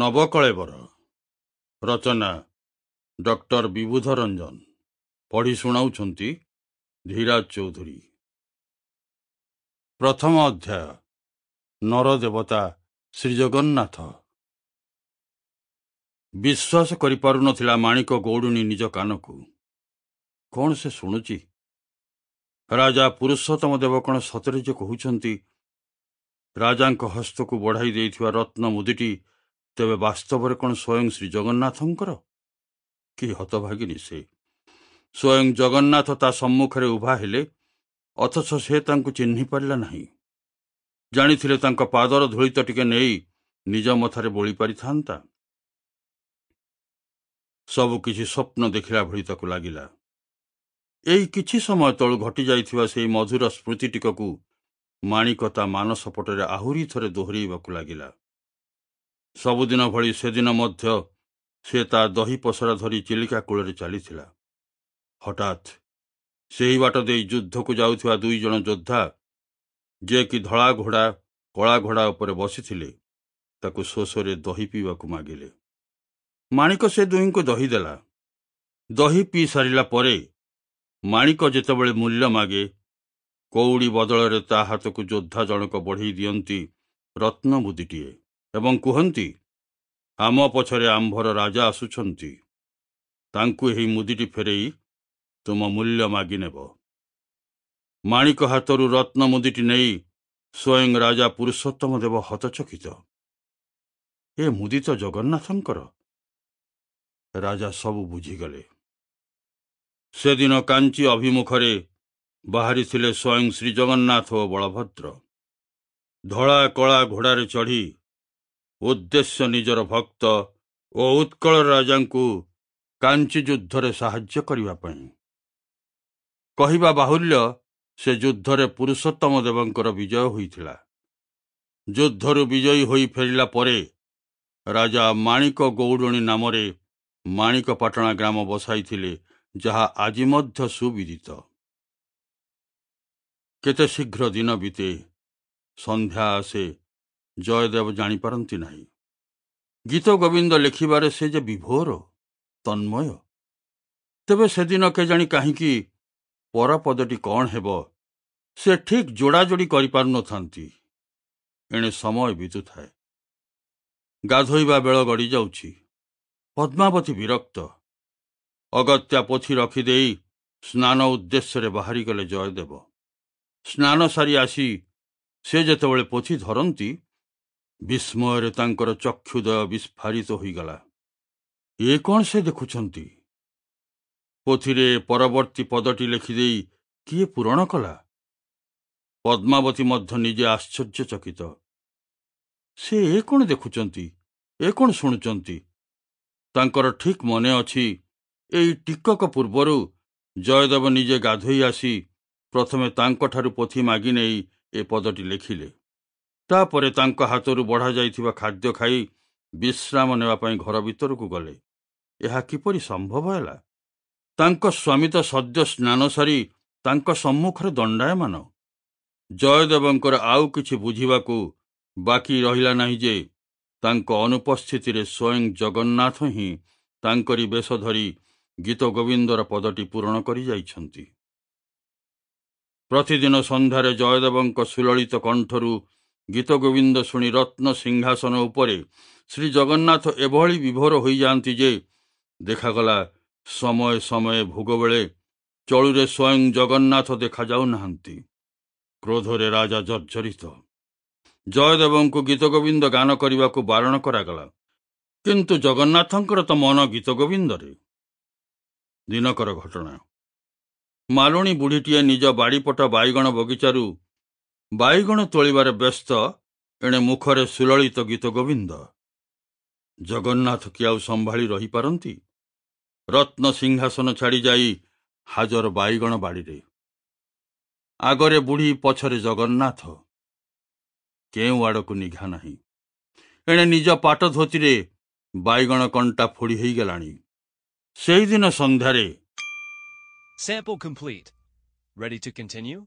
ନବକଳେବର ରଚନା doctor Bibudha Ranjan ପଢ଼ି ଶୁଣାଉଛନ୍ତି ଧୀରାଜ ଚୌଧୁରୀ। ପ୍ରଥମ ଅଧ୍ୟାୟ ନରଦେବତା ଶ୍ରୀଜଗନ୍ନାଥ। ବିଶ୍ୱାସ କରିପାରୁନଥିଲା ମାଣିକ ଗୌଡ଼ୁଣୀ ନିଜ କାନକୁ। କ'ଣ ସେ ଶୁଣୁଛି? ରାଜା ପୁରୁଷୋତ୍ତମ ଦେବ କ'ଣ ସତରେ ଯେ କହୁଛନ୍ତି ରାଜାଙ୍କ ହସ୍ତକୁ ବଢ଼ାଇ ଦେଇଥିବା ରତ୍ନ ମୁଦିଟି ତେବେ ବାସ୍ତବରେ କ'ଣ ସ୍ୱୟଂ ଶ୍ରୀ ଜଗନ୍ନାଥଙ୍କର? କି ହତଭାଗିନୀ ସେ! ସ୍ୱୟଂ ଜଗନ୍ନାଥ ତା ସମ୍ମୁଖରେ ଉଭା ହେଲେ, ଅଥଚ ସେ ତାଙ୍କୁ ଚିହ୍ନି ପାରିଲା ନାହିଁ। ଜାଣିଥିଲେ ତାଙ୍କ ପାଦର ଧୂଳିତ ଟିକେ ନେଇ ନିଜ ମଥାରେ ବୋଳି ପାରିଥାନ୍ତା। ସବୁ କିଛି ସ୍ୱପ୍ନ ଦେଖିଲା ଭଳି ତାକୁ ଲାଗିଲା। ଏଇ କିଛି ସମୟ ତଳୁ ଘଟିଯାଇଥିବା ସେହି ମଧୁର ସ୍ମୃତିଟିକକୁ ମାଣିକ ତା ମାନସ ପଟରେ ଆହୁରି ଥରେ ଦୋହରାଇବାକୁ ଲାଗିଲା। ସବୁଦିନ ଭଳି ସେଦିନ ମଧ୍ୟ ସେ ତା ଦହି ପସରା ଧରି ଚିଲିକା କୂଳରେ ଚାଲିଥିଲା। ହଠାତ୍ ସେହି ବାଟ ଦେଇ ଯୁଦ୍ଧକୁ ଯାଉଥିବା 2 ଜଣ ଯୋଦ୍ଧା, ଯିଏକି ଧଳା ଘୋଡ଼ା କଳା ଘୋଡ଼ା ଉପରେ ବସିଥିଲେ, ତାକୁ ଶୋଷରେ ଦହି ପିଇବାକୁ ମାଗିଲେ। ମାଣିକ ସେ ଦୁହିଁଙ୍କୁ ଦହି ଦେଲା। ଦହି ପିଇ ସାରିଲା ପରେ ମାଣିକ ଯେତେବେଳେ ମୂଲ୍ୟ ମାଗେ, କଉଡ଼ି ବଦଳରେ ତା ହାତକୁ ଯୋଦ୍ଧା ଜଣକ ବଢ଼େଇ ଦିଅନ୍ତି ରତ୍ନ ମୁଦିଟିଏ ଏବଂ କୁହନ୍ତି, ଆମ ପଛରେ ଆମ୍ଭର ରାଜା ଆସୁଛନ୍ତି, ତାଙ୍କୁ ଏହି ମୁଦିଟି ଫେରେଇ ତୁମ ମୂଲ୍ୟ ମାଗି ନେବ। ମାଣିକ ହାତରୁ ରତ୍ନ ମୁଦିଟି ନେଇ ସ୍ୱୟଂ ରାଜା ପୁରୁଷୋତ୍ତମ ଦେବ ହତଚକିତ। ଏ ମୁଦି ତ ଜଗନ୍ନାଥଙ୍କର। ରାଜା ସବୁ ବୁଝିଗଲେ। ସେଦିନ କାଞ୍ଚି ଅଭିମୁଖରେ ବାହାରିଥିଲେ ସ୍ୱୟଂ ଶ୍ରୀ ଜଗନ୍ନାଥ ଓ ବଳଭଦ୍ର। ଧଳା କଳା ଘୋଡ଼ାରେ ଚଢ଼ି ଉଦ୍ଦେଶ୍ୟ ନିଜର ଭକ୍ତ ଓ ଉତ୍କଳ ରାଜାଙ୍କୁ କାଞ୍ଚି ଯୁଦ୍ଧରେ ସାହାଯ୍ୟ କରିବା ପାଇଁ। କହିବା ବାହୁଲ୍ୟ, ସେ ଯୁଦ୍ଧରେ ପୁରୁଷୋତ୍ତମ ଦେବଙ୍କର ବିଜୟ ହୋଇଥିଲା। ଯୁଦ୍ଧରୁ ବିଜୟୀ ହୋଇ ଫେରିଲା ପରେ ରାଜା ମାଣିକ ଗୌଡ଼ୁଣୀ ନାମରେ ମାଣିକପାଟଣା ଗ୍ରାମ ବସାଇଥିଲେ, ଯାହା ଆଜି ମଧ୍ୟ ସୁବିଦିତ। କେତେ ଶୀଘ୍ର ଦିନ ବିତେ, ସନ୍ଧ୍ୟା ଆସେ, ଜୟଦେବ ଜାଣିପାରନ୍ତି ନାହିଁ। ଗୀତ ଗୋବିନ୍ଦ ଲେଖିବାରେ ସେ ଯେ ବିଭୋର, ତନ୍ମୟ। ତେବେ ସେଦିନ କେଜାଣି କାହିଁକି ପରପଦଟି କ'ଣ ହେବ, ସେ ଠିକ୍ ଯୋଡ଼ାଯୋଡ଼ି କରିପାରୁନଥାନ୍ତି। ଏଣେ ସମୟ ବିତୁଥାଏ। ଗାଧୋଇବା ବେଳ ଗଡ଼ି ଯାଉଛି। ପଦ୍ମାବତୀ ବିରକ୍ତ। ଅଗତ୍ୟା ପୋଥି ରଖିଦେଇ ସ୍ନାନ ଉଦ୍ଦେଶ୍ୟରେ ବାହାରିଗଲେ ଜୟଦେବ। ସ୍ନାନ ସାରି ଆସି ସେ ଯେତେବେଳେ ପୋଥି ଧରନ୍ତି, ବିସ୍ମୟରେ ତାଙ୍କର ଚକ୍ଷୁଦୟ ବିସ୍ଫାରିତ ହୋଇଗଲା। ଏ କ'ଣ ସେ ଦେଖୁଛନ୍ତି? ପୋଥିରେ ପରବର୍ତ୍ତୀ ପଦଟି ଲେଖିଦେଇ କିଏ ପୂରଣ କଲା? ପଦ୍ମାବତୀ ମଧ୍ୟ ନିଜେ ଆଶ୍ଚର୍ଯ୍ୟଚକିତ। ସେ ଏ କ'ଣ ଦେଖୁଛନ୍ତି, ଏ କ'ଣ ଶୁଣୁଛନ୍ତି? ତାଙ୍କର ଠିକ୍ ମନେ ଅଛି, ଏଇ ଟିକକ ପୂର୍ବରୁ ଜୟଦେବ ନିଜେ ଗାଧୋଇ ଆସି ପ୍ରଥମେ ତାଙ୍କଠାରୁ ପୋଥି ମାଗି ନେଇ ଏ ପଦଟି ଲେଖିଲେ। ତାପରେ ତାଙ୍କ ହାତରୁ ବଢ଼ାଯାଇଥିବା ଖାଦ୍ୟ ଖାଇ ବିଶ୍ରାମ ନେବା ପାଇଁ ଘର ଭିତରକୁ ଗଲେ। ଏହା କିପରି ସମ୍ଭବ ହେଲା? ତାଙ୍କ ସ୍ୱାମୀ ତ ସଦ୍ୟ ସ୍ନାନ ସାରି ତାଙ୍କ ସମ୍ମୁଖରେ ଦଣ୍ଡାୟମାନ। ଜୟଦେବଙ୍କର ଆଉ କିଛି ବୁଝିବାକୁ ବାକି ରହିଲା ନାହିଁ ଯେ ତାଙ୍କ ଅନୁପସ୍ଥିତିରେ ସ୍ୱୟଂ ଜଗନ୍ନାଥ ହିଁ ତାଙ୍କରି ବେଶ ଧରି ଗୀତ ଗୋବିନ୍ଦର ପଦଟି ପୂରଣ କରି ଯାଇଛନ୍ତି। ପ୍ରତିଦିନ ସନ୍ଧ୍ୟାରେ ଜୟଦେବଙ୍କ ସୁଲଳିତ କଣ୍ଠରୁ ଗୀତ ଗୋବିନ୍ଦ ଶୁଣି ରତ୍ନ ସିଂହାସନ ଉପରେ ଶ୍ରୀ ଜଗନ୍ନାଥ ଏଭଳି ବିଭୋର ହୋଇଯାଆନ୍ତି ଯେ ଦେଖାଗଲା ସମୟ ସମୟ ଭୋଗବେଳେ ଚଳୁରେ ସ୍ୱୟଂ ଜଗନ୍ନାଥ ଦେଖାଯାଉନାହାନ୍ତି। କ୍ରୋଧରେ ରାଜା ଜର୍ଜରିତ। ଜୟଦେବଙ୍କୁ ଗୀତ ଗୋବିନ୍ଦ ଗାନ କରିବାକୁ ବାରଣ କରାଗଲା, କିନ୍ତୁ ଜଗନ୍ନାଥଙ୍କର ତ ମନ ଗୀତ ଗୋବିନ୍ଦରେ। ଦିନକର ଘଟଣା। ମାଲୁଣୀ ବୁଢ଼ୀଟିଏ ନିଜ ବାଡ଼ିପଟ ବାଇଗଣ ବଗିଚାରୁ ବାଇଗଣ ତୋଳିବାରେ ବ୍ୟସ୍ତ। ଏଣେ ମୁଖରେ ସୁଲଳିତ ଗୀତ ଗୋବିନ୍ଦ। ଜଗନ୍ନାଥ କି ଆଉ ସମ୍ଭାଳି ରହିପାରନ୍ତି? ରତ୍ନ ସିଂହାସନ ଛାଡ଼ି ଯାଇ ହାଜର ବାଇଗଣ ବାଡ଼ିରେ। ଆଗରେ ବୁଢ଼ୀ, ପଛରେ ଜଗନ୍ନାଥ। କେଉଁ ଆଡ଼କୁ ନିଘା ନାହିଁ। ଏଣେ ନିଜ ପାଟ ଧୋତିରେ ବାଇଗଣ କଣ୍ଟା ଫୋଡ଼ି ହୋଇଗଲାଣି। ସେଇଦିନ ସନ୍ଧ୍ୟାରେ Sample complete. Ready to continue?